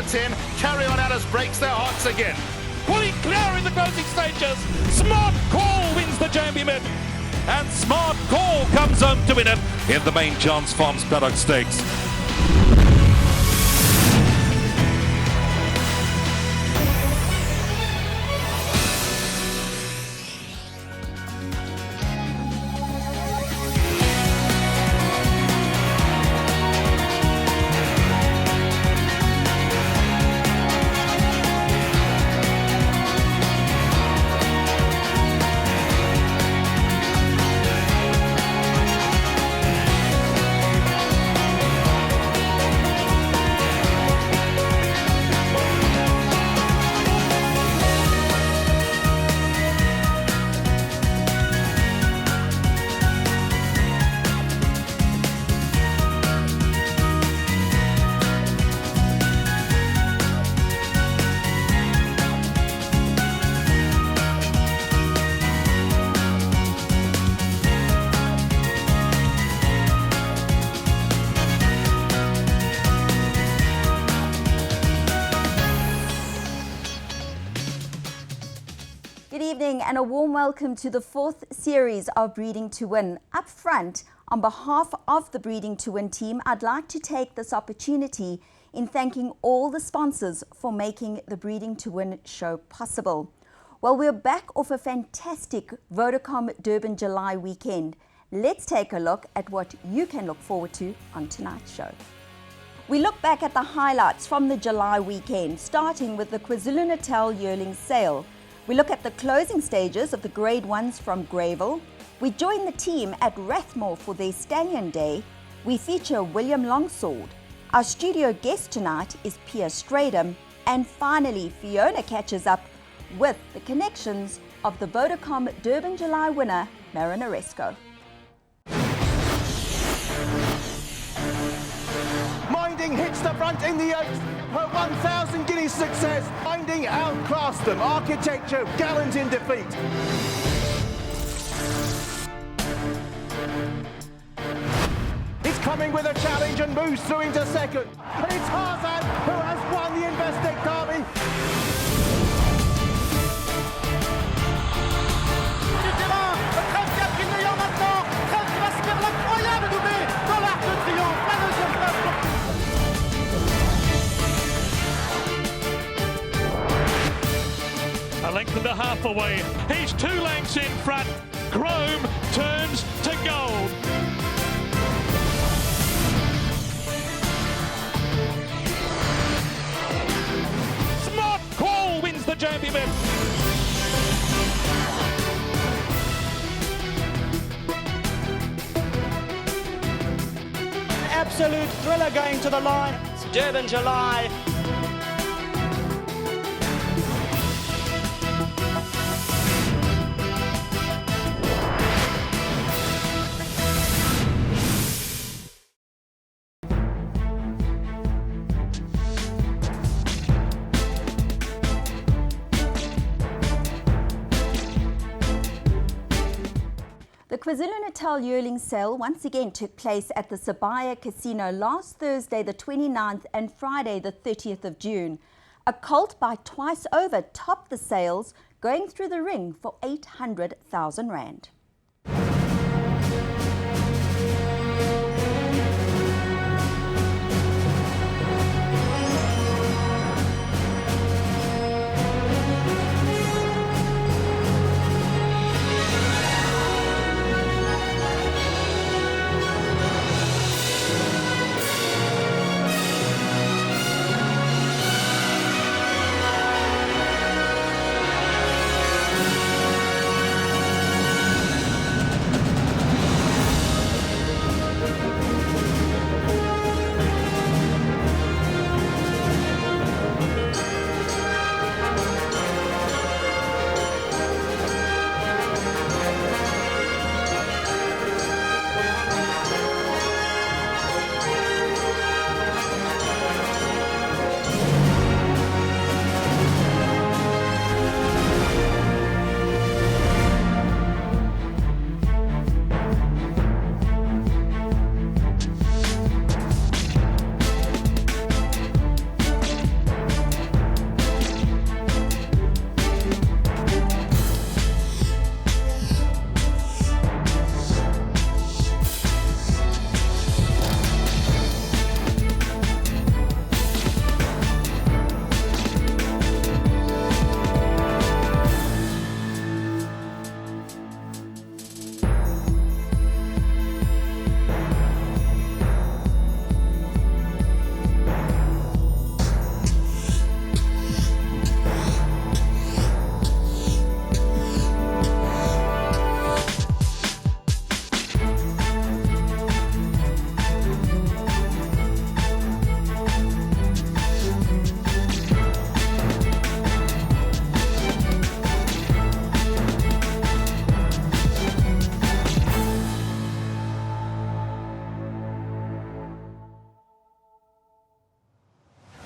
gets in. Carry On Alice breaks their hearts again. Pulling clear in the closing stages. Smart Call wins the Jambi Mid. And Smart Call comes home to win it in the main Chance Farms Paddock Stakes. Good evening and a warm welcome to the fourth series of Breeding to Win. Up front, on behalf of the Breeding to Win team, I'd like to take this opportunity in thanking all the sponsors for making the Breeding to Win show possible. Well, we're back off a fantastic Vodacom Durban July weekend. Let's take a look at what you can look forward to on tonight's show. We look back at the highlights from the July weekend, starting with the KwaZulu-Natal yearling sale. We look at the closing stages of the Grade 1s from Greyville. We join the team at Rathmore for their Stallion Day. We feature William Longsword. Our studio guest tonight is Pierre Stradum. And finally, Fiona catches up with the connections of the Vodacom Durban July winner, Marinaresco. Minding hits the front in the 8th. Her 1,000 guineas success. Minding outclassed them. Architecture gallant in defeat. It's coming with a challenge and moves through into second. And it's Tarzan who has won the Investec Derby. A length and a half away. He's 2 lengths in front. Chrome turns to gold. Smart Call wins the Jambi Mid. Absolute thriller going to the line. It's Durban July. The KwaZulu-Natal yearling sale once again took place at the Sibaya Casino last Thursday the 29th and Friday the 30th of June. A colt by Twice Over topped the sales, going through the ring for 800,000 rand.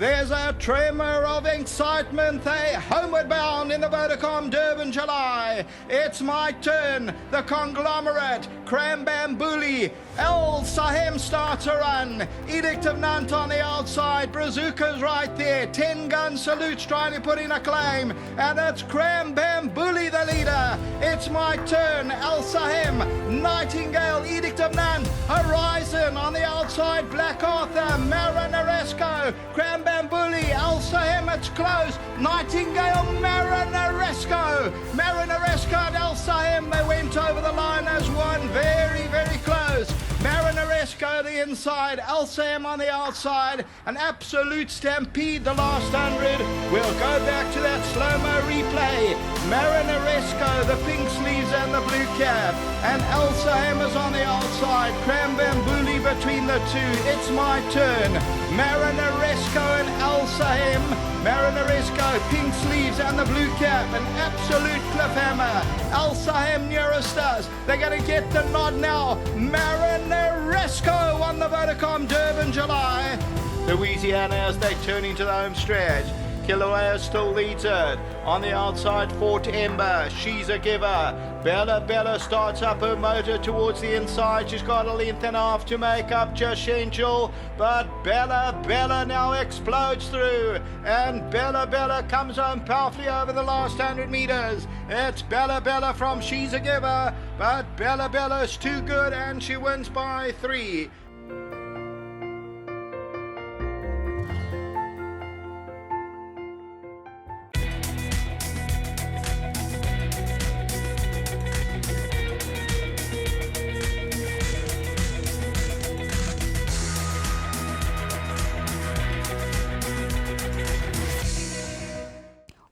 There's a tremor of excitement. They homeward bound in the Vodacom Durban July. It's my turn. The conglomerate, Krambambuli. El Sahem starts a run. Edict of Nant on the outside. Brazuca's right there. 10-gun salutes trying to put in a claim. And it's Krambambuli the leader. It's my turn. El Sahem, Nightingale, Edict of Nant. Horizon on the outside. Black Arthur, Marinaresco, Krambambuli, El Sahem, it's close. Nightingale, Marinaresco. Marinaresco and El Sahem, they went over the line as one. Very, very close. Marinaresco the inside, El Sahem on the outside. An absolute stampede the last 100. We'll go back to that slow-mo replay. Marinaresco, the pink sleeves and the blue cap. And El Sahem is on the outside. Krambambuli between the two. It's my turn. Marinaresco and El Sahem. Marinaresco, pink sleeves and the blue cap. An absolute cliffhammer. El Sahem nearest us. They're going to get the nod now. Marinaresco on the Vodacom Durban July. Louisiana as they turn into the home stretch. Kilauea still leads it. On the outside, Fort Ember. She's a giver. Bella starts up her motor towards the inside. She's got a length and a half to make up Jashential. But Bella now explodes through. And Bella comes home powerfully over the last 100 meters. It's Bella from She's a Giver. But Bella's too good and she wins by 3.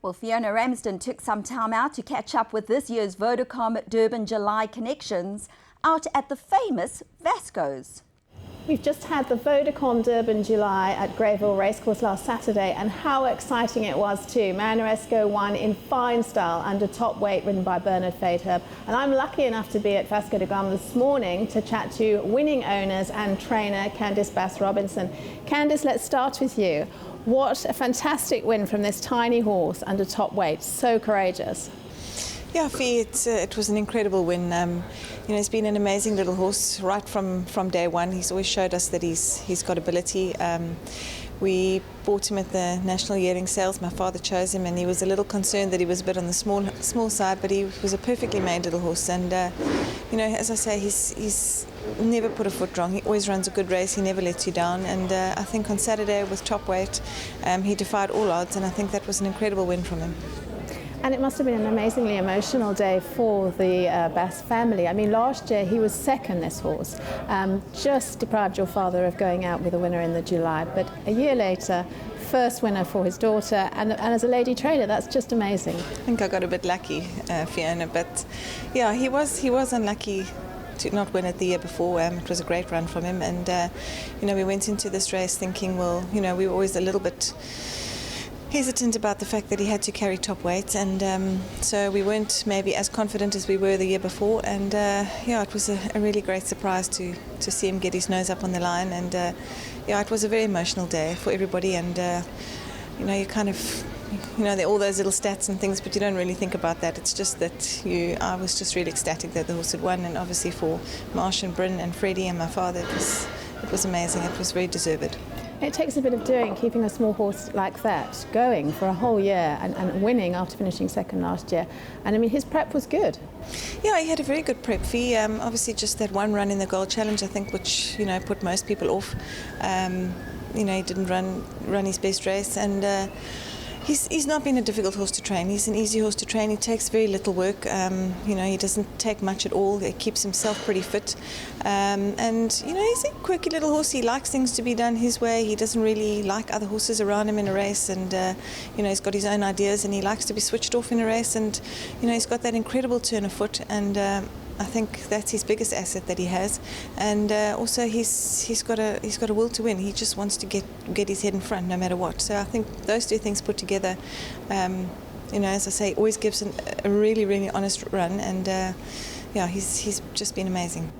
Well, Fiona Ramsden took some time out to catch up with this year's Vodacom Durban July connections out at the famous Vasco's. We've just had the Vodacom Durban July at Greyville Racecourse last Saturday, and how exciting it was too. Marinaresco won in fine style under top weight, ridden by Bernard Faidherbe. And I'm lucky enough to be at Vasco da Gama this morning to chat to winning owners and trainer Candice Bass-Robinson. Candice, let's start with you. What a fantastic win from this tiny horse under top weight, so courageous. Yeah, Fee, it was an incredible win. He's been an amazing little horse right from day one. He's always showed us that he's got ability. We bought him at the National Yearling Sales. My father chose him, and he was a little concerned that he was a bit on the small side, but he was a perfectly made little horse. And as I say, he's never put a foot wrong. He always runs a good race. He never lets you down. And I think on Saturday with top weight, he defied all odds, and I think that was an incredible win from him. And it must have been an amazingly emotional day for the Bass family. I mean, last year he was second, this horse. Just deprived your father of going out with a winner in the July. But a year later, first winner for his daughter, and as a lady trainer, that's just amazing. I think I got a bit lucky, Fiona, but yeah, he was unlucky to not win it the year before. It was a great run from him, and we went into this race thinking, well, we were always a little bit hesitant about the fact that he had to carry top weight, and so we weren't maybe as confident as we were the year before, and it was a really great surprise to see him get his nose up on the line, and it was a very emotional day for everybody, and you kind of there are all those little stats and things, but you don't really think about that. It's just that I was just really ecstatic that the horse had won, and obviously for Marsh and Bryn and Freddie and my father, it was amazing. It was very deserved. It takes a bit of doing, keeping a small horse like that going for a whole year and winning after finishing second last year. And I mean, his prep was good. Yeah, he had a very good prep. He obviously just that one run in the Gold Challenge, I think, which put most people off. He didn't run his best race, and he's not been a difficult horse to train. He's an easy horse to train. He takes very little work. He doesn't take much at all. He keeps himself pretty fit. And he's a quirky little horse. He likes things to be done his way. He doesn't really like other horses around him in a race. And, he's got his own ideas, and he likes to be switched off in a race. And, he's got that incredible turn of foot. And I think that's his biggest asset that he has, and also he's got a will to win. He just wants to get his head in front no matter what. So I think those two things put together, as I say, always gives a really, really honest run, and he's just been amazing.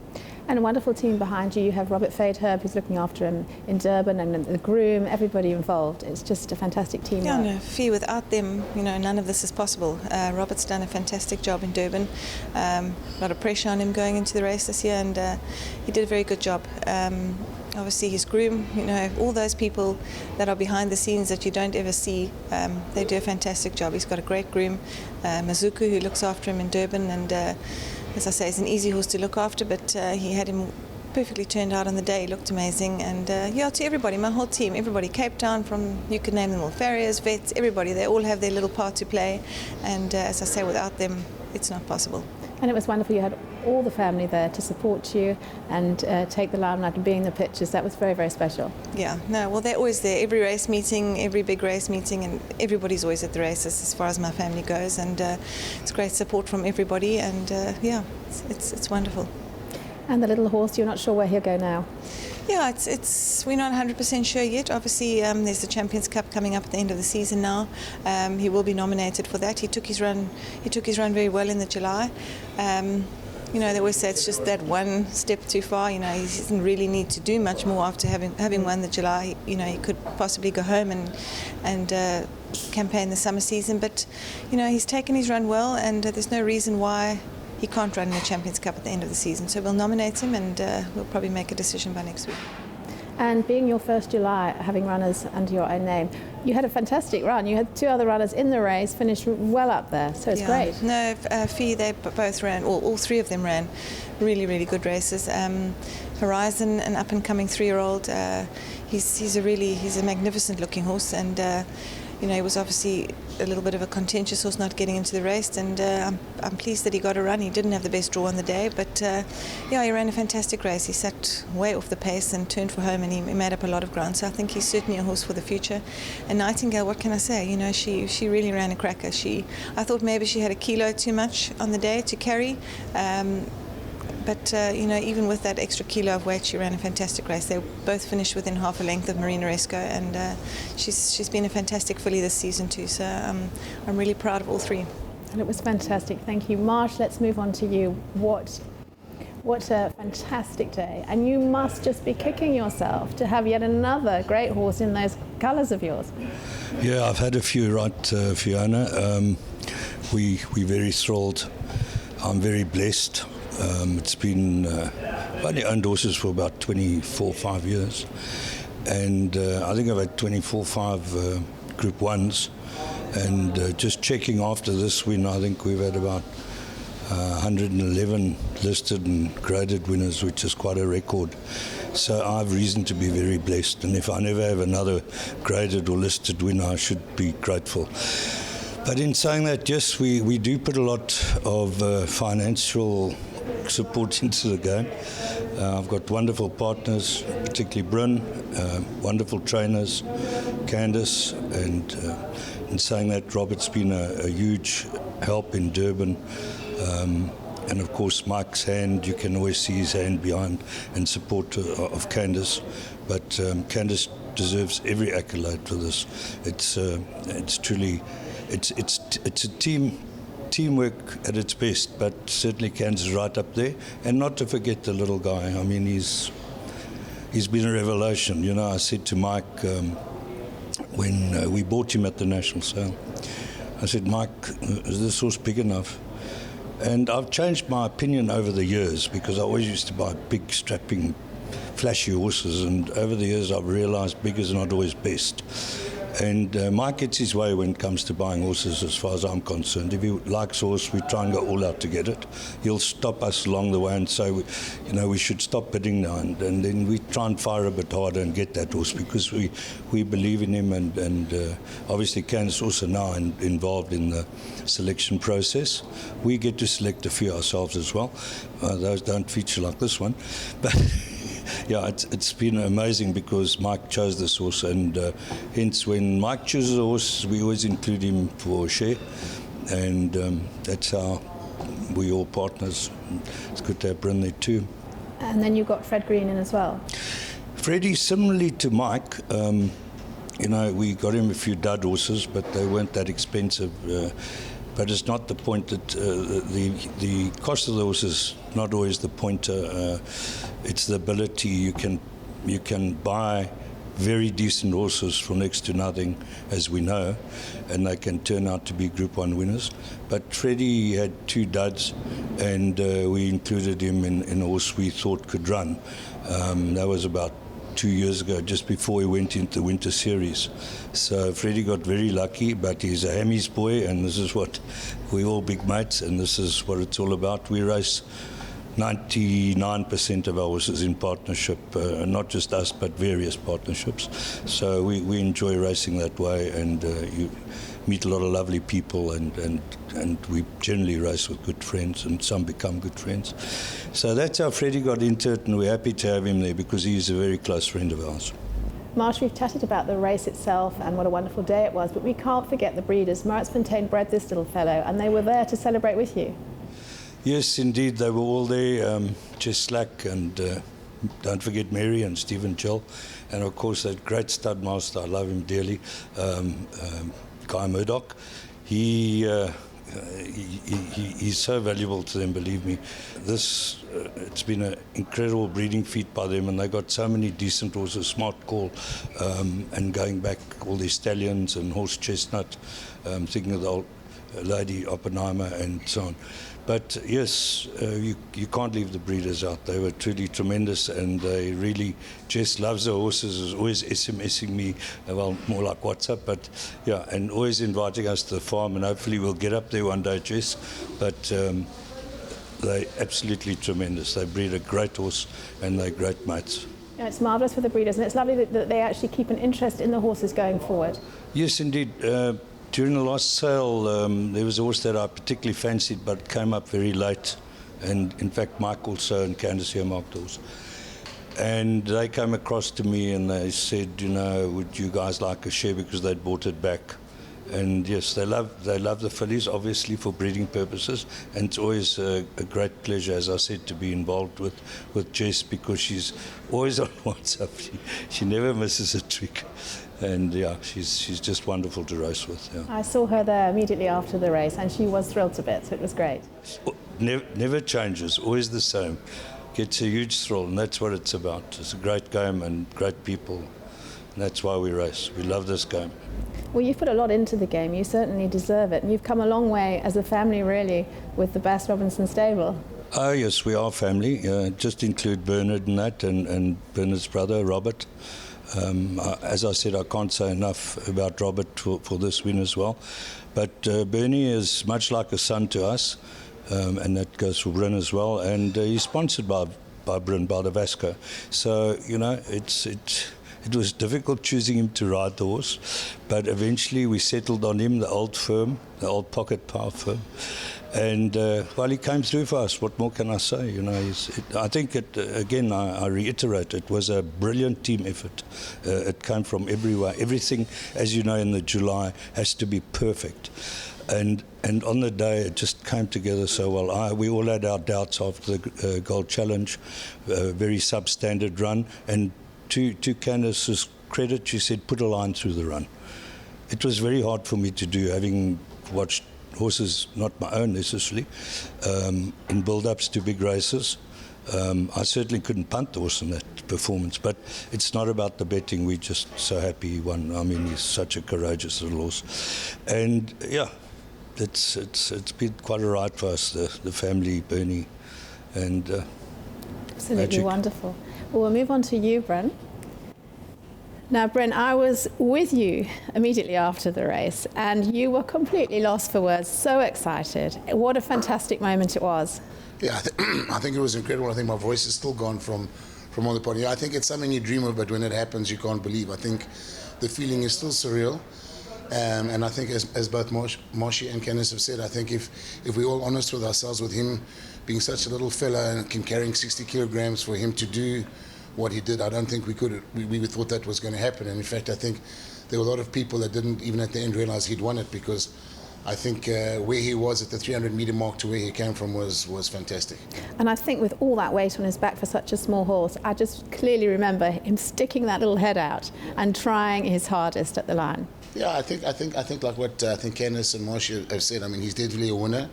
And a wonderful team behind you. You have Robert Fadeherb, who's looking after him in Durban, and the groom, everybody involved. It's just a fantastic team. Yeah, no, Fee, without them, none of this is possible. Robert's done a fantastic job in Durban. A lot of pressure on him going into the race this year, and he did a very good job. Obviously his groom, all those people that are behind the scenes that you don't ever see, they do a fantastic job. He's got a great groom, Mazuku, who looks after him in Durban, and as I say, it's an easy horse to look after, but he had him perfectly turned out on the day. He looked amazing, and to everybody, my whole team, everybody, Cape Town, from, you could name them all, farriers, vets, everybody, they all have their little part to play, and as I say, without them, it's not possible. And it was wonderful. You had all the family there to support you and take the limelight and be in the pictures. That was very, very special. Yeah, no, well, they're always there. Every race meeting, every big race meeting, and everybody's always at the races as far as my family goes. And it's great support from everybody, and yeah, it's wonderful. And the little horse, you're not sure where he'll go now? Yeah, we're not 100% sure yet. Obviously, there's the Champions Cup coming up at the end of the season now. He will be nominated for that. He took his run very well in the July. They always say it's just that one step too far. He doesn't really need to do much more after having won the July. He could possibly go home and campaign the summer season. But he's taken his run well, and there's no reason why he can't run in the Champions Cup at the end of the season. So we'll nominate him, and we'll probably make a decision by next week. And being your first July, having runners under your own name, you had a fantastic run. You had two other runners in the race, finished well up there, so it's great. No, Fee, they both ran, all three of them ran really, really good races. Horizon, an up-and-coming 3-year-old, he's a magnificent looking horse, and he was obviously a little bit of a contentious horse not getting into the race, and I'm pleased that he got a run. He didn't have the best draw on the day, but he ran a fantastic race. He sat way off the pace and turned for home, and he made up a lot of ground, so I think he's certainly a horse for the future. And Nightingale, what can I say? She really ran a cracker. I thought maybe she had a kilo too much on the day to carry. But even with that extra kilo of weight, she ran a fantastic race. They both finished within half a length of Marina Resco, and she's been a fantastic filly this season too. So I'm really proud of all three. And it was fantastic. Thank you, Marsh. Let's move on to you. What a fantastic day! And you must just be kicking yourself to have yet another great horse in those colours of yours. Yeah, I've had a few, right, Fiona. We're very thrilled. I'm very blessed. It's been, I've only owned horses for about 5 years, and I think I've had 5 Group 1s, and just checking after this win, I think we've had about 111 listed and graded winners, which is quite a record. So I have reason to be very blessed, and if I never have another graded or listed winner, I should be grateful. But in saying that, yes, we do put a lot of financial support into the game. I've got wonderful partners, particularly Bryn, wonderful trainers, Candice, and in saying that, Robert's been a huge help in Durban. And of course, Mike's hand, you can always see his hand behind and support of Candice. But Candice deserves every accolade for this. It's truly, it's a teamwork at its best, but certainly Candice is right up there. And not to forget the little guy. I mean, he's been a revelation. I said to Mike when we bought him at the National Sale, I said, Mike, is this horse big enough? And I've changed my opinion over the years, because I always used to buy big, strapping, flashy horses, and over the years I've realised big is not always best. And Mike gets his way when it comes to buying horses, as far as I'm concerned. If he likes a horse, we try and go all out to get it. He'll stop us along the way and say, we should stop bidding now. And then we try and fire a bit harder and get that horse, because we believe in him. And obviously Candice also now involved in the selection process. We get to select a few ourselves as well. Those don't feature like this one. But yeah, it's been amazing, because Mike chose this horse, and hence when Mike chooses a horse, we always include him for a share, and that's how we all partners. It's good to have Bryn there too. And then you got Fred Green in as well. Freddie, similarly to Mike, we got him a few dud horses, but they weren't that expensive. but it's not the point that the cost of the horse is not always the pointer. It's the ability. You can buy very decent horses for next to nothing, as we know, and they can turn out to be Group 1 winners. But Freddie had 2 duds, and we included him in a horse we thought could run. That was about 2 years ago, just before he went into the Winter Series. So Freddie got very lucky, but he's a Hammy's boy, and this is what we're all big mates, and this is what it's all about. We race 99% of our horses in partnership, not just us, but various partnerships. So we enjoy racing that way, and you meet a lot of lovely people, and we generally race with good friends, and some become good friends. So that's how Freddie got into it, and we're happy to have him there because he's a very close friend of ours. Marsh, we've chatted about the race itself and what a wonderful day it was, but we can't forget the breeders. Maritzfontein bred this little fellow, and they were there to celebrate with you. Yes, indeed, they were all there. Jess Slack, and don't forget Mary and Stephen Jill, and of course that great stud master, I love him dearly, Guy Murdoch. He's so valuable to them, believe me. It's been an incredible breeding feat by them, and they got so many decent horses, Smart Call, and going back all the stallions and Horse Chestnut, thinking of the old Lady Oppenheimer and so on. But yes, you can't leave the breeders out. They were truly tremendous, and they really, Jess loves the horses, is always SMSing me, well, more like WhatsApp, but yeah, and always inviting us to the farm, and hopefully we'll get up there one day, Jess. But they're absolutely tremendous. They breed a great horse, and they're great mates. Yeah, it's marvellous for the breeders, and it's lovely that they actually keep an interest in the horses going forward. Yes, indeed. During the last sale, there was a horse that I particularly fancied, but came up very late. And in fact, Mike also and Candice here marked the horse. And they came across to me and they said, you know, would you guys like a share, because they'd bought it back. And yes, they love the fillies, obviously, for breeding purposes. And it's always a great pleasure, as I said, to be involved with Jess, because she's always on WhatsApp. She never misses a trick. And yeah, she's just wonderful to race with. Yeah. I saw her there immediately after the race, and she was thrilled to bits. It was great. Never changes, always the same. Gets a huge thrill, and that's what it's about. It's a great game and great people. And that's why we race. We love this game. Well, you've put a lot into the game. You certainly deserve it. And you've come a long way as a family, really, with the Bass Robinson stable. Oh, yes, we are family. Just include Bernard in that, and Bernard's brother, Robert. As I said, I can't say enough about Robert for this win as well. But Bernie is much like a son to us, and that goes for Bryn as well. And he's sponsored by Bryn, by the Vasco. So, you know, it was difficult choosing him to ride the horse, but eventually we settled on him, the old firm, the old Pocket Power firm. And well, he came through for us. What more can I say? You know, I think again, I reiterate, it was a brilliant team effort. It came from everywhere. Everything, as you know, in the July has to be perfect. And on the day, it just came together so well. We all had our doubts after the Gold Challenge, very substandard run. And to Candice's credit, she said, put a line through the run. It was very hard for me to do, having watched horses, not my own necessarily, in build-ups to big races. I certainly couldn't punt the horse in that performance, but it's not about the betting. We're just so happy he won. I mean, he's such a courageous little horse. And yeah, it's been quite a ride for us, the family, Bernie, and absolutely magic. Wonderful. Well, we'll move on to you, Bryn. Now, Bryn, I was with you immediately after the race, and you were completely lost for words, so excited. What a fantastic moment it was. Yeah, I think it was incredible. I think my voice is still gone from all the party. I think it's something you dream of, but when it happens, you can't believe. I think the feeling is still surreal. And I think, as both Marshy and Candice have said, I think if we're all honest with ourselves, with him being such a little fella and carrying 60 kilograms, for him to do what he did, I don't think we thought that was going to happen. And in fact, I think there were a lot of people that didn't even at the end realize he'd won it, because I think where he was at the 300-meter mark to where he came from was fantastic. And I think with all that weight on his back for such a small horse, I just clearly remember him sticking that little head out and trying his hardest at the line. Yeah, I think like what I think Canis and Marsha have said. I mean, he's definitely a winner.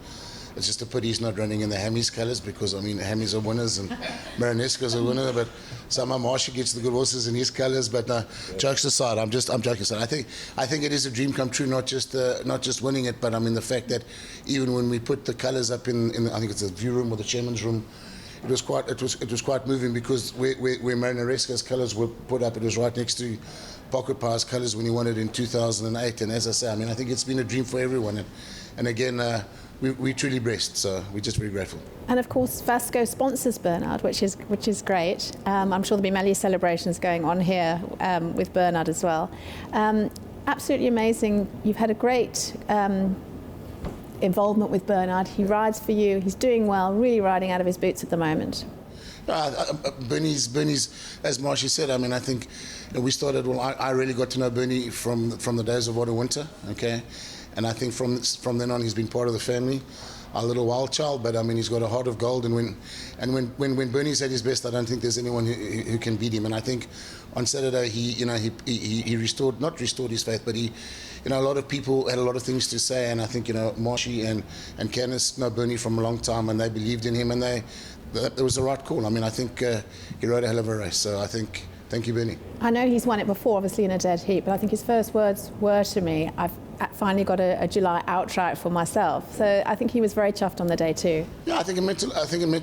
It's just a pity he's not running in the Hammies colours, because I mean, Hammies are winners and Marinesco's a winner. But somehow Marsha gets the good horses in his colours. But jokes aside, I'm joking aside. I think it is a dream come true, not just winning it, but I mean the fact that even when we put the colours up in I think it's the view room or the chairman's room, it was quite moving, because where Marinesco's colours were put up, it was right next to Pocket Pies colours when he won it in 2008. And as I say, I mean, I think it's been a dream for everyone. And again, we're truly blessed, so we're just very grateful. And of course, Vasco sponsors Bernard, which is great. I'm sure there'll be many celebrations going on here with Bernard as well. Absolutely amazing. You've had a great involvement with Bernard. He rides for you. He's doing well, really riding out of his boots at the moment. Bernie's, as Marsha said, I mean, I think we started, well, I really got to know Bernie from the days of Auto Winter, okay? And I think from then on, he's been part of the family, our little wild child, but I mean, he's got a heart of gold, and when Bernie's at his best, I don't think there's anyone who can beat him. And I think on Saturday, he not restored his faith, but he, a lot of people had a lot of things to say, and I think, Marshy and Canis know Bernie from a long time, and they believed in him, and that was the right call. I mean, I think he rode a hell of a race, so I think, thank you, Bernie. I know he's won it before, obviously in a dead heat, but I think his first words were to me, I've finally got a July outright for myself. So I think he was very chuffed on the day too. Yeah, I think it meant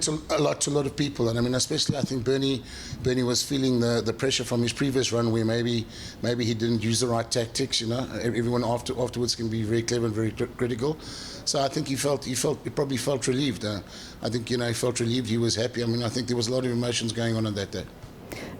a lot to a lot of people, and I mean, especially I think Bernie was feeling the pressure from his previous run, where maybe he didn't use the right tactics. Everyone afterwards can be very clever and very critical. So I think he probably felt relieved. I think he felt relieved. He was happy. I mean, I think there was a lot of emotions going on that day.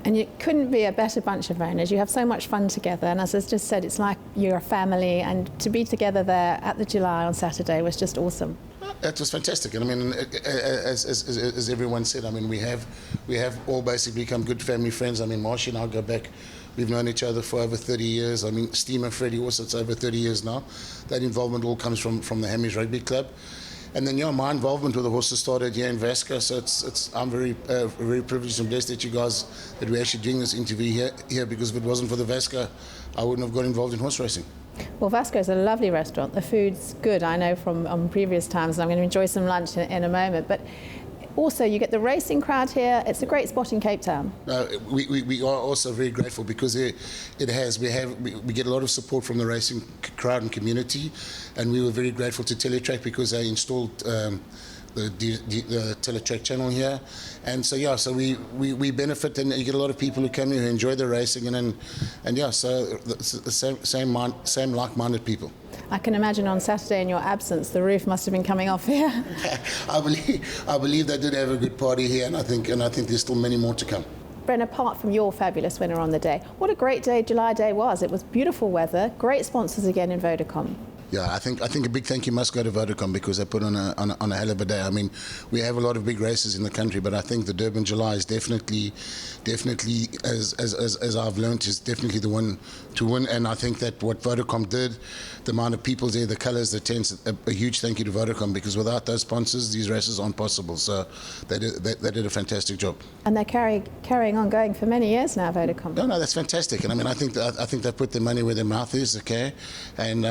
And you couldn't be a better bunch of owners. You have so much fun together, and as I just said, it's like you're a family, and to be together there at the July on Saturday was just awesome. That was fantastic, and I mean, as everyone said, I mean, we have all basically become good family friends. I mean, Marsha and I go back. We've known each other for over 30 years. I mean, Steve and Freddie also, it's over 30 years now. That involvement all comes from the Hammies Rugby Club. And then, my involvement with the horses started here in Vasco, so I'm very privileged and blessed that we're actually doing this interview here, because if it wasn't for the Vasco, I wouldn't have got involved in horse racing. Well, Vasco's a lovely restaurant. The food's good, I know from previous times, and I'm going to enjoy some lunch in a moment. But also, you get the racing crowd here. It's a great spot in Cape Town. We are also very grateful, because we get a lot of support from the racing crowd and community, and we were very grateful to Teletrack, because they installed the Teletrack channel here, and so we benefit, and you get a lot of people who come here who enjoy the racing, so the same like-minded people. I can imagine on Saturday in your absence, the roof must have been coming off here. I believe they did have a good party here, and I think there's still many more to come. Bren, apart from your fabulous winner on the day, what a great day July day was. It was beautiful weather, great sponsors again in Vodacom. Yeah, I think a big thank you must go to Vodacom, because they put on a hell of a day. I mean, we have a lot of big races in the country, but I think the Durban July is definitely as I've learned, is definitely the one to win. And I think that what Vodacom did, the amount of people there, the colours, the tents, a huge thank you to Vodacom, because without those sponsors, these races aren't possible. So they did a fantastic job. And they're carrying on going for many years now, Vodacom. No, that's fantastic. And I mean, I think they put their money where their mouth is, okay? And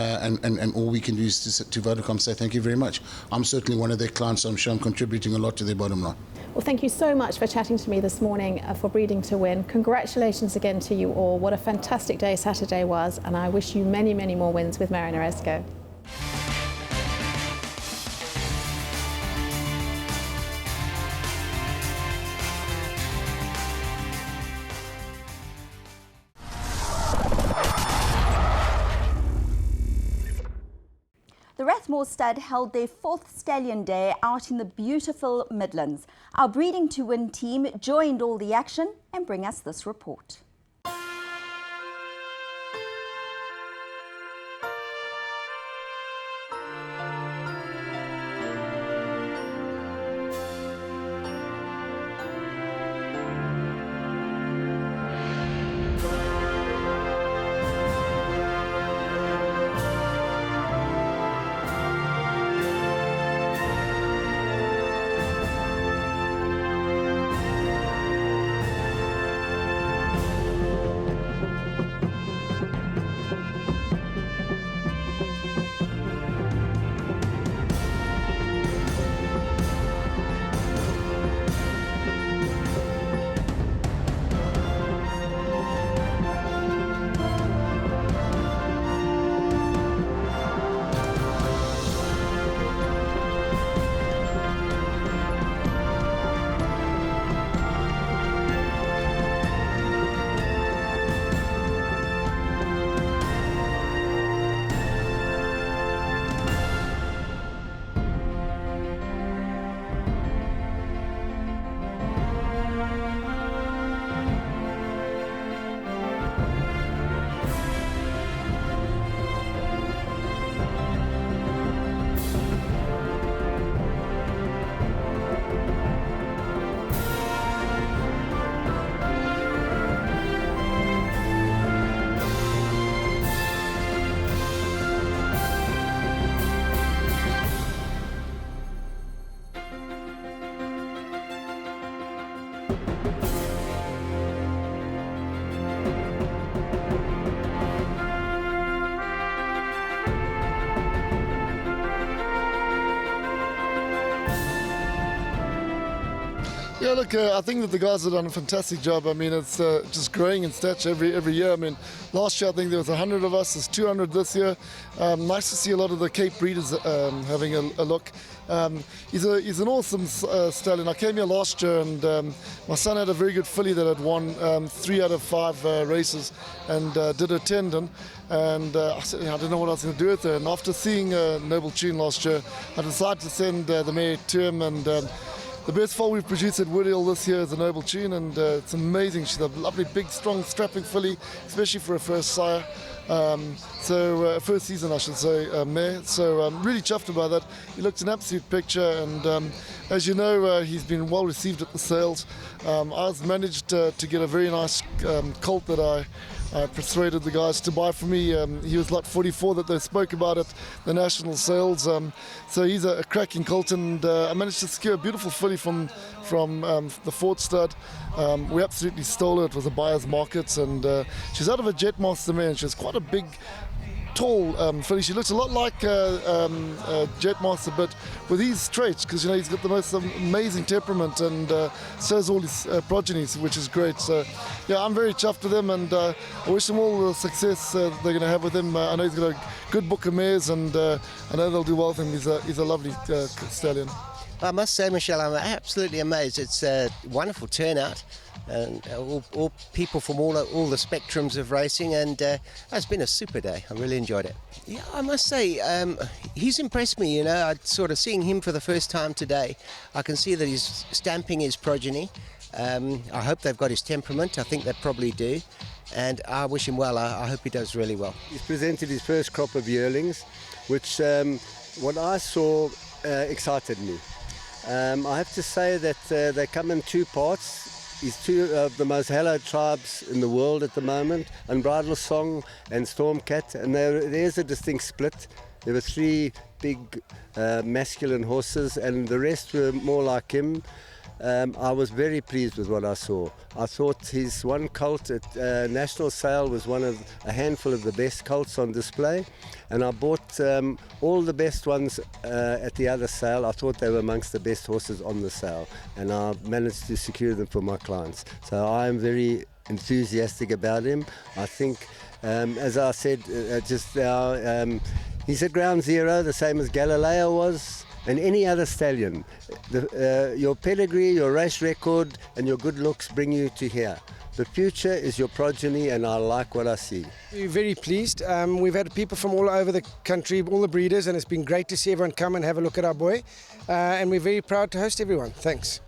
all we can do is to Vodacom say thank you very much. I'm certainly one of their clients, so I'm sure I'm contributing a lot to their bottom line. Well, thank you so much for chatting to me this morning for Breeding to Win. Congratulations again to you all. What a fantastic day Saturday was, and I wish you many, many more wins with Marinesco. The Rathmore Stud held their 4th Stallion Day out in the beautiful Midlands. Our Breeding to Win team joined all the action and bring us this report. Yeah, look, I think that the guys have done a fantastic job. I mean, it's just growing in stature every year. I mean, last year I think there was 100 of us. There's 200 this year. Nice to see a lot of the Cape breeders having a look. He's an awesome stallion. I came here last year and my son had a very good filly that had won 3 out of 5 races and did a tendon. And I said, I didn't know what I was going to do with her. And after seeing Noble Tune last year, I decided to send the mare to him. And the best foal we've produced at Woodhill this year is a Noble Tune, and it's amazing. She's a lovely, big, strong, strapping filly, especially for a first sire. First season, I should say, mare. So I'm really chuffed about that. He looked an absolute picture, and as you know, he's been well received at the sales. I was managed to get a very nice colt that I persuaded the guys to buy for me. He was lot 44 that they spoke about at the national sales. So he's a cracking colt, and I managed to secure a beautiful filly from the Ford stud. We absolutely stole her. It was a buyer's market, and she's out of a Jetmaster mare, and she's quite a big, tall filly. She looks a lot like Jetmaster, but with these traits, because he's got the most amazing temperament, and so has all his progenies, which is great. So yeah, I'm very chuffed with him, and I wish him all the success they're going to have with him. I know he's got a good book of mares, and I know they'll do well with him. He's a lovely stallion. I must say, Michelle, I'm absolutely amazed. It's a wonderful turnout, and all people from all the spectrums of racing, and it's been a super day. I really enjoyed it. Yeah, I must say, he's impressed me. I sort of seeing him for the first time today. I can see that he's stamping his progeny. I hope they've got his temperament. I think they probably do, and I wish him well. I hope he does really well. He's presented his first crop of yearlings, which what I saw excited me. I have to say that they come in 2 parts. He's 2 of the most hallowed tribes in the world at the moment, Unbridled Song and Stormcat, and there's a distinct split. There were 3 big masculine horses, and the rest were more like him. I was very pleased with what I saw. I thought his one colt at National Sale was a handful of the best colts on display, and I bought all the best ones at the other sale. I thought they were amongst the best horses on the sale, and I managed to secure them for my clients. So I am very enthusiastic about him. I think, as I said just now, he's at ground zero, the same as Galileo was. And any other stallion. Your pedigree, your race record, and your good looks bring you to here. The future is your progeny, and I like what I see. We're very pleased. We've had people from all over the country, all the breeders, and it's been great to see everyone come and have a look at our boy. And we're very proud to host everyone. Thanks.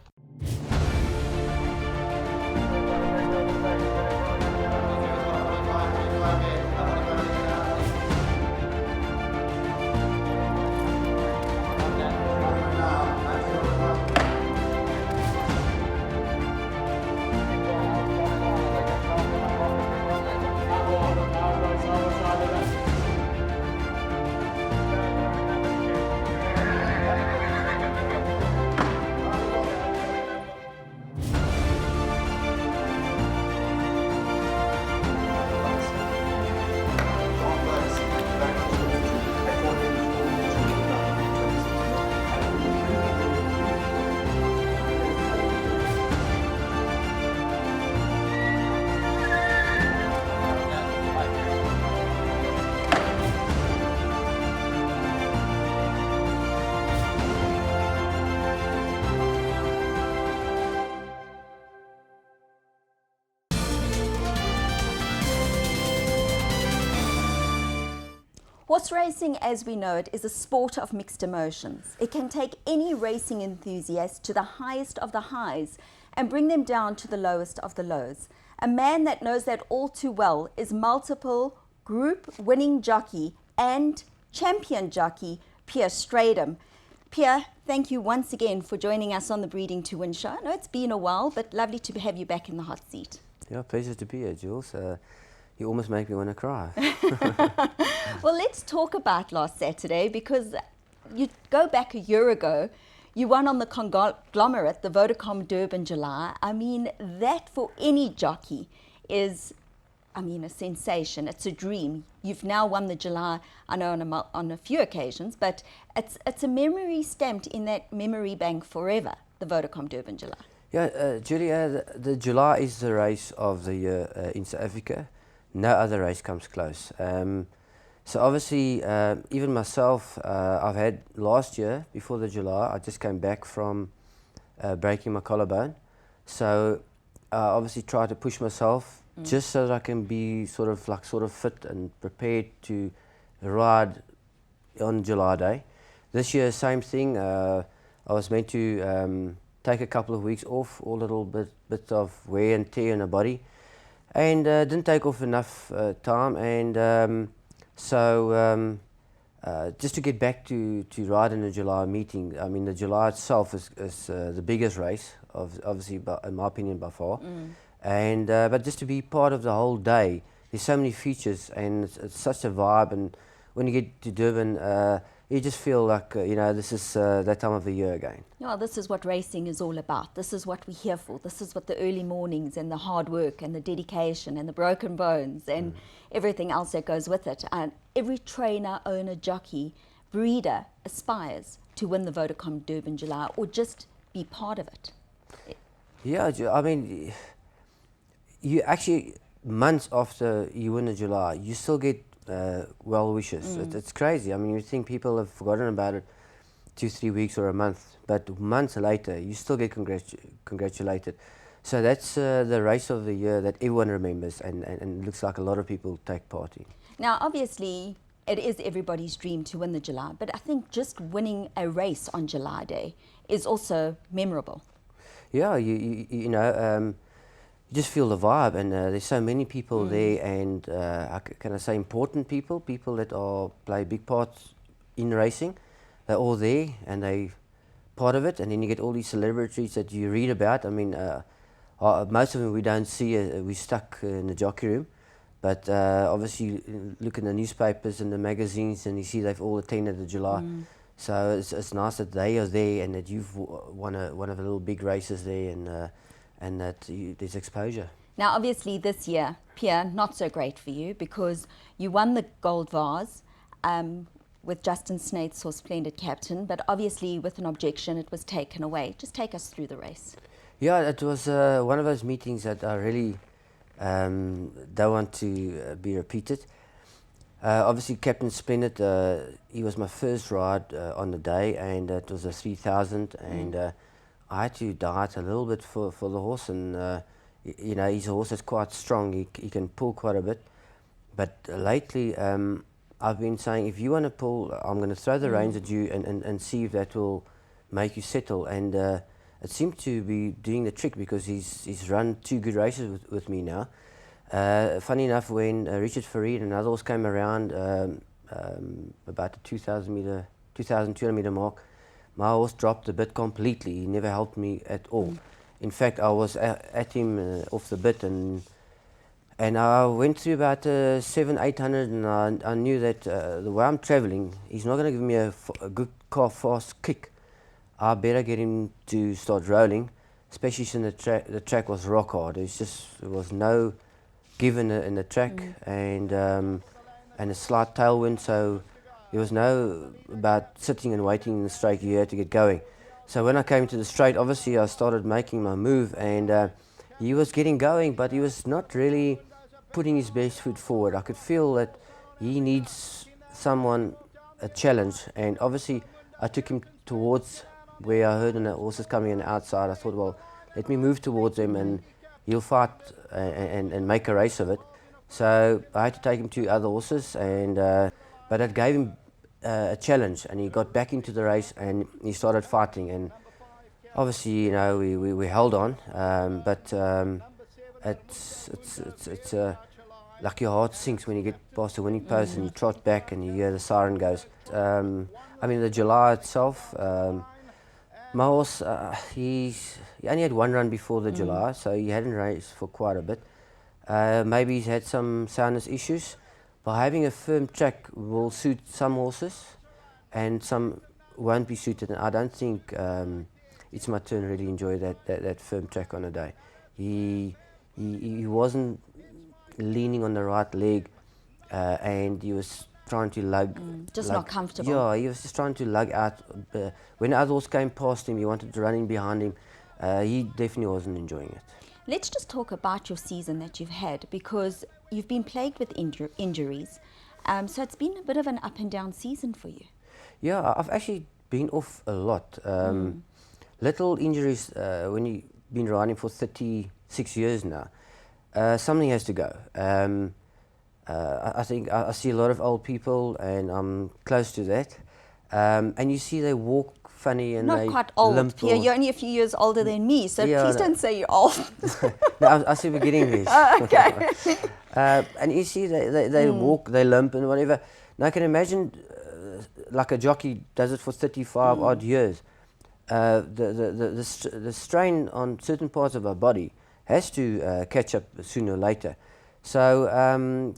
Horse racing, as we know it, is a sport of mixed emotions. It can take any racing enthusiast to the highest of the highs and bring them down to the lowest of the lows. A man that knows that all too well is multiple group winning jockey and champion jockey, Pierre Strydom. Pierre, thank you once again for joining us on the Breeding to Win show. I know it's been a while, but lovely to have you back in the hot seat. Yeah, pleasure to be here, Jules. You almost make me want to cry. Well, let's talk about last Saturday, because you go back a year ago, you won on the conglomerate, the Vodacom Durban July. I mean, that for any jockey is, a sensation. It's a dream. You've now won the July, I know on a few occasions, but it's a memory stamped in that memory bank forever, the Vodacom Durban July. Yeah, Julia, the July is the race of the year in South Africa. No other race comes close. So obviously, even myself, I've had last year, before the July, I just came back from breaking my collarbone. So obviously try to push myself just so that I can be sort of fit and prepared to ride on July Day. This year, same thing. I was meant to take a couple of weeks off, a little bit of wear and tear in the body, and didn't take off enough time. And so just to get back to ride in the July meeting, I mean the July itself is the biggest race, obviously, in my opinion, by far. And but just to be part of the whole day, there's so many features, and it's such a vibe. And when you get to Durban, you just feel like, this is that time of the year again. Well, this is what racing is all about. This is what we're here for. This is what the early mornings and the hard work and the dedication and the broken bones and everything else that goes with it. And every trainer, owner, jockey, breeder aspires to win the Vodacom Durban July or just be part of it. Yeah, I mean, you actually, months after you win the July, you still get well wishes. It's crazy. I mean, you think people have forgotten about it 2-3 weeks or a month, but months later you still get congratulated. So that's the race of the year that everyone remembers, and looks like a lot of people take part in. Now, obviously, it is everybody's dream to win the July, but I think just winning a race on July Day is also memorable. Yeah, you know. You just feel the vibe, and there's so many people there, and can I say important people that play big parts in racing. They're all there, and they part of it, and then you get all these celebrities that you read about. I mean, most of them we don't see, we're stuck in the jockey room, but obviously you look in the newspapers and the magazines, and you see they've all attended the July. So it's nice that they are there, and that you've won one of the little big races there, and that there's exposure. Now, obviously, this year, Pierre, not so great for you because you won the Gold Vase with Justin Snaith's so splendid captain, but obviously with an objection, it was taken away. Just take us through the race. Yeah, it was one of those meetings that I really don't want to be repeated. Obviously, Captain Splendid, he was my first ride on the day, and it was a 3,000, and I had to diet a little bit for the horse, and his horse is quite strong. He can pull quite a bit. But lately, I've been saying, if you want to pull, I'm going to throw the reins at you and see if that will make you settle. And it seemed to be doing the trick, because he's run 2 good races with me now. Funny enough, when Richard Farid and others came around about the 2,200 meter mark, my horse dropped the bit completely. He never helped me at all. In fact, I was at him off the bit, and I went through about 700-800, and I knew that the way I'm travelling, he's not going to give me a good fast kick. I better get him to start rolling, especially since the track was rock hard. There was no give in the track, and a slight tailwind, so there was no about sitting and waiting in the straight. You had to get going. So when I came to the straight, obviously I started making my move, and he was getting going, but he was not really putting his best foot forward. I could feel that he needs a challenge, and obviously I took him towards where I heard the horses coming in outside. I thought, well, let me move towards him, and he'll fight and make a race of it. So I had to take him to other horses, and but it gave him a challenge, and he got back into the race, and he started fighting. And obviously, we held on, but it's like your heart sinks when you get past the winning post and you trot back and you hear the siren goes. I mean, the July itself, my horse, he only had 1 run before the July, so he hadn't raced for quite a bit. Maybe he's had some soundness issues. By having a firm track will suit some horses, and some won't be suited. And I don't think it's my turn to really enjoy that firm track on a day. He wasn't leaning on the right leg, and he was trying to lug. Not comfortable. Yeah, he was just trying to lug out. When others came past him, he wanted to run in behind him. he definitely wasn't enjoying it. Let's just talk about your season that you've had, because you've been plagued with injuries. So it's been a bit of an up and down season for you. Yeah, I've actually been off a lot. Little injuries when you've been riding for 36 years now. Something has to go. I think I see a lot of old people, and I'm close to that. And you see they walk funny and Not they quite old, limp. Pierre. You're only a few years older than me, so Yeah, please no. don't say you're old. No, I see we're getting this. Okay. And you see they walk, they limp and whatever. Now I can imagine like a jockey does it for 35 odd years. The strain on certain parts of our body has to catch up sooner or later. So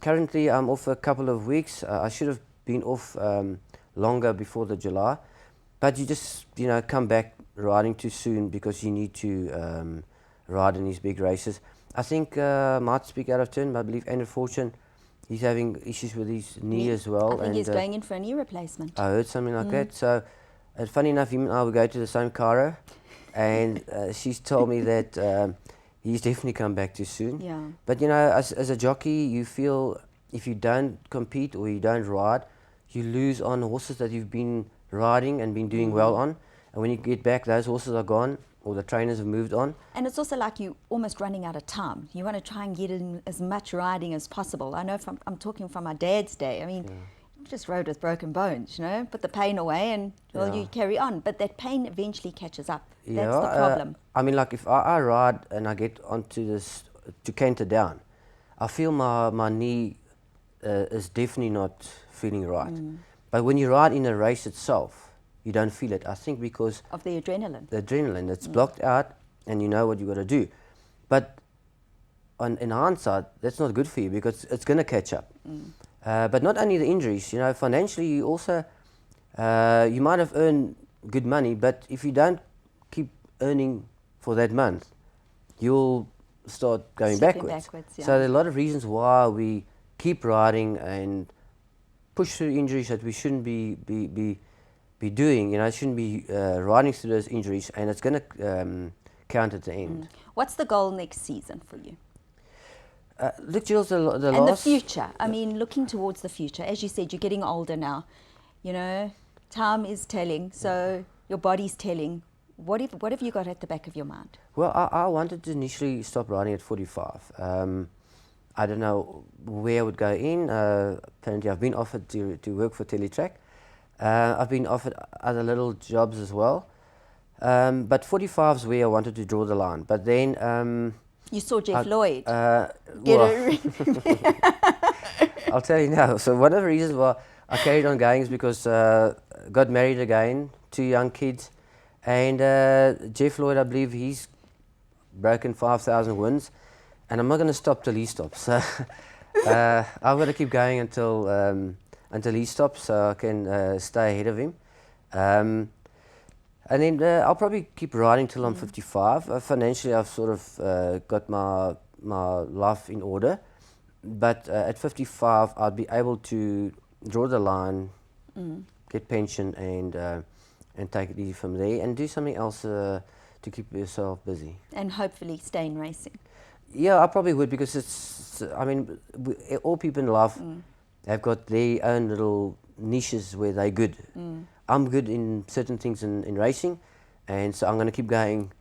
currently I'm off a couple of weeks. I should have been off longer before the July, but you just come back riding too soon because you need to ride in these big races. I think might speak out of turn, but I believe Andrew Fortune, he's having issues with his knee as well. I think he's going in for a knee replacement. I heard something like that. So funny enough, him and I will go to the same Cairo, and she's told me that he's definitely come back too soon. Yeah. But as a jockey, you feel if you don't compete or you don't ride, you lose on horses that you've been riding and been doing well on. And when you get back, those horses are gone, or the trainers have moved on. And it's also like you almost running out of time. You want to try and get in as much riding as possible. I know I'm talking from my dad's day. I mean, you just rode with broken bones, put the pain away and you carry on. But that pain eventually catches up. That's the problem. I mean, like if I ride and I get onto this, to canter down, I feel my knee is definitely not feeling right. But when you ride in a race itself, you don't feel it. I think because of the adrenaline. The adrenaline, it's blocked out and you know what you've got to do. But in hindsight, that's not good for you because it's going to catch up. But not only the injuries, financially you also, you might have earned good money, but if you don't keep earning for that month, you'll start going backwards. Yeah. So there are a lot of reasons why we keep riding and push through injuries that we shouldn't be doing. Shouldn't be riding through those injuries, and it's going to count at the end. What's the goal next season for you? Look, Jules, the and last... the future. I mean, looking towards the future. As you said, you're getting older now. Time is telling, so your body's telling. What have you got at the back of your mind? Well, I wanted to initially stop riding at 45. I don't know where I would go in. Apparently, I've been offered to work for Teletrack. I've been offered other little jobs as well. But 45 is where I wanted to draw the line. But then... you saw Jeff Lloyd. I'll tell you now. So one of the reasons why I carried on going is because got married again, 2 young kids. And Jeff Lloyd, I believe he's broken 5,000 wins. And I'm not going to stop till he stops. So I've got to keep going until he stops so I can stay ahead of him. And then I'll probably keep riding till I'm 55. Financially, I've sort of got my life in order. But at 55, I'll be able to draw the line, get pension, and take it easy from there, and do something else to keep yourself busy. And hopefully stay in racing. Yeah, I probably would, because all people in life have got their own little niches where they're good. I'm good in certain things in racing, and so I'm going to keep going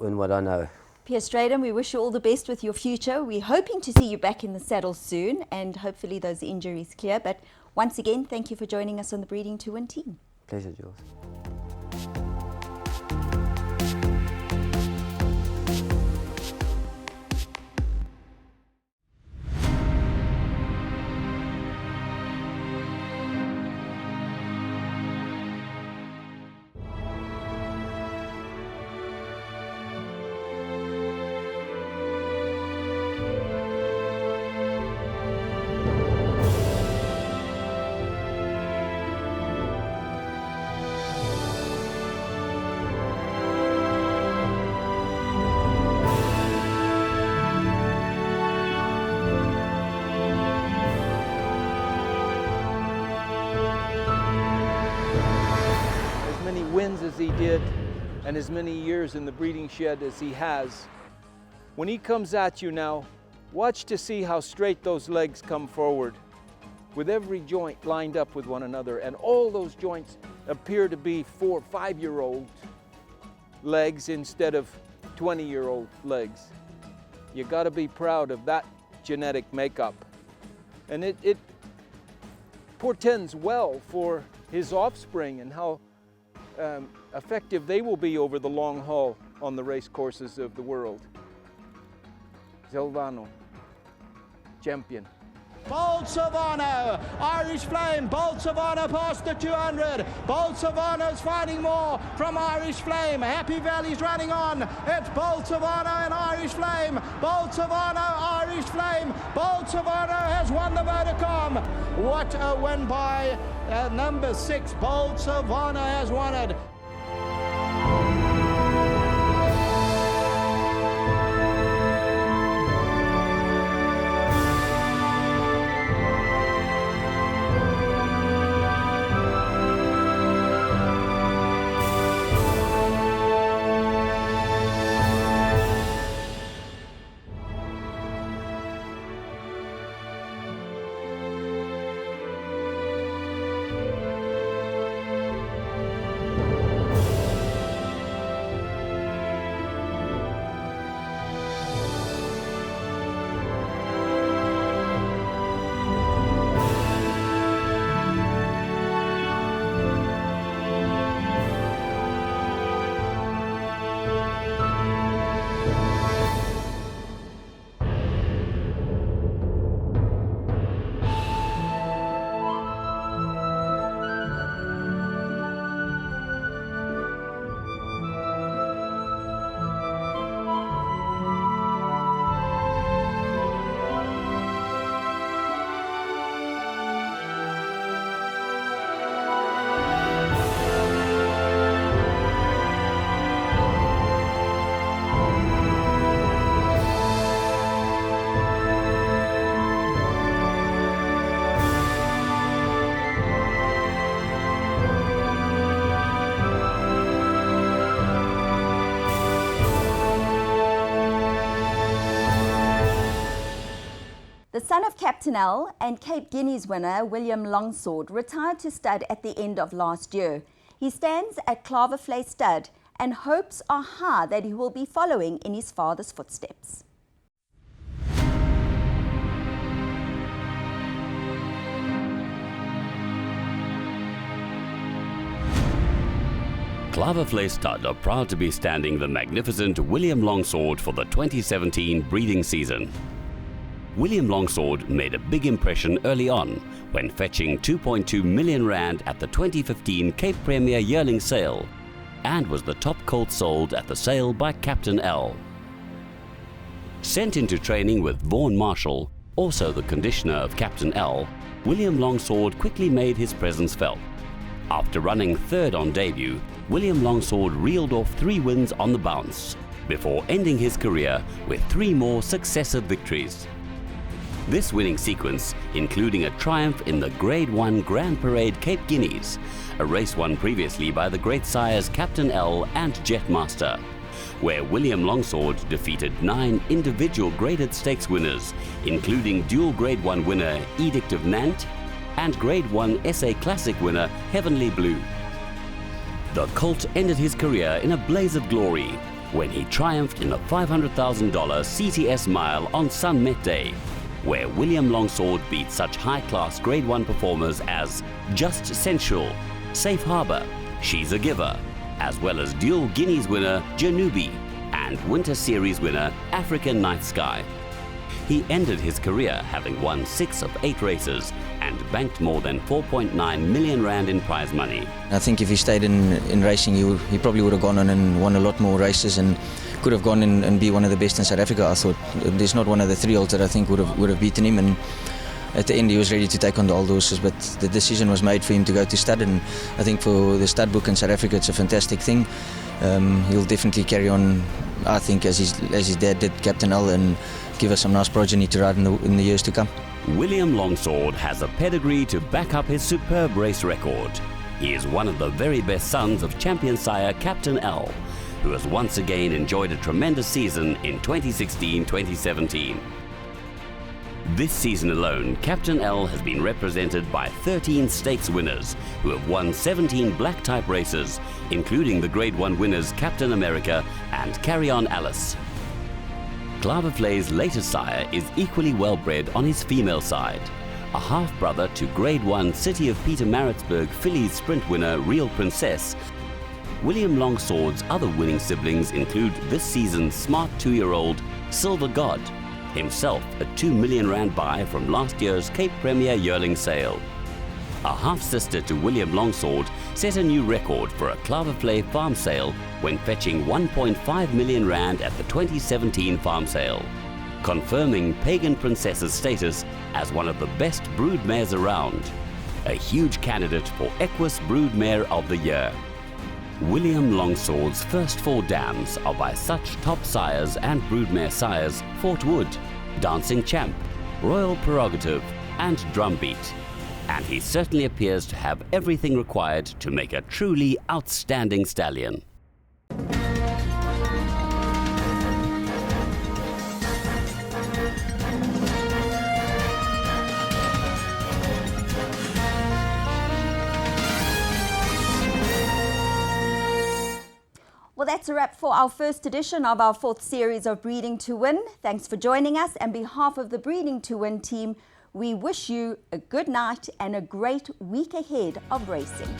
in what I know. Pierre Strydom, we wish you all the best with your future. We're hoping to see you back in the saddle soon, and hopefully those injuries clear. But once again, thank you for joining us on the Breeding to Win team. Pleasure, Jules. Wins as he did and as many years in the breeding shed as he has, when he comes at you now, watch to see how straight those legs come forward, with every joint lined up with one another, and all those joints appear to be 4- or 5-year-old legs instead of 20-year-old legs. You got to be proud of that genetic makeup. And it portends well for his offspring and how effective they will be over the long haul on the race courses of the world. Silvano, champion. Bolsovano, Irish Flame, Bolsovano past the 200. Bolsovano's finding more from Irish Flame. Happy Valley's running on. It's Bolsovano and Irish Flame. Bolsovano, Irish Flame. Bolsovano has won the Vodacom. What a win by number 6. Bolsovano has won it. The son of Captain L and Cape Guineas winner William Longsword retired to stud at the end of last year. He stands at Claverflay Stud and hopes are high that he will be following in his father's footsteps. Claverflay Stud are proud to be standing the magnificent William Longsword for the 2017 breeding season. William Longsword made a big impression early on when fetching 2.2 million rand at the 2015 Cape Premier yearling sale and was the top colt sold at the sale by Captain L. Sent into training with Vaughan Marshall, also the conditioner of Captain L, William Longsword quickly made his presence felt. After running third on debut, William Longsword reeled off 3 wins on the bounce before ending his career with 3 more successive victories. This winning sequence, including a triumph in the Grade 1 Grand Parade Cape Guineas, a race won previously by the great sires Captain L and Jetmaster, where William Longsword defeated 9 individual graded stakes winners, including dual Grade 1 winner Edict of Nantes and Grade 1 SA Classic winner Heavenly Blue. The colt ended his career in a blaze of glory when he triumphed in the $500,000 CTS Mile on Sunmet Day, where William Longsword beat such high-class Grade 1 performers as Just Sensual, Safe Harbor, She's a Giver, as well as dual Guineas winner Janubi and Winter Series winner African Night Sky. He ended his career having won 6 of 8 races and banked more than 4.9 million rand in prize money. I think if he stayed in racing, he probably would have gone on and won a lot more races and could have gone in and be one of the best in South Africa. I thought there's not one of the 3-year-olds that I think would have beaten him, and at the end he was ready to take on the old horses, but the decision was made for him to go to stud, and I think for the stud book in South Africa it's a fantastic thing. He'll definitely carry on, I think, as his dad did, Captain L, and give us some nice progeny to ride in the years to come. William Longsword has a pedigree to back up his superb race record. He is one of the very best sons of champion sire Captain L, who has once again enjoyed a tremendous season in 2016-2017. This season alone, Captain L has been represented by 13 stakes winners who have won 17 black type races, including the Grade 1 winners Captain America and Carry On Alice. Klaver Vlee's latest sire is equally well bred on his female side, a half-brother to Grade 1 City of Pietermaritzburg fillies sprint winner Real Princess. William Longsword's other winning siblings include this season's smart 2-year-old Silver God, himself a R2 million buy from last year's Cape Premier yearling sale. A half-sister to William Longsword set a new record for a Klaver Vlee farm sale when fetching R1.5 million at the 2017 farm sale, confirming Pagan Princess's status as one of the best broodmares around, a huge candidate for Equus Broodmare of the Year. William Longsword's first 4 dams are by such top sires and broodmare sires: Fort Wood, Dancing Champ, Royal Prerogative and Drumbeat. And he certainly appears to have everything required to make a truly outstanding stallion. Well, that's a wrap for our first edition of our 4th series of Breeding to Win. Thanks for joining us. On behalf of the Breeding to Win team, we wish you a good night and a great week ahead of racing.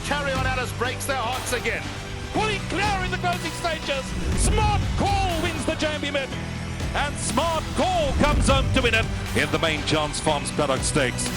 Carry On Alice breaks their hearts again. Pulling clear in the closing stages. Smart Call wins the Jambi Mid. And Smart Call comes home to win it in the main Chance Farms Paddock Stakes.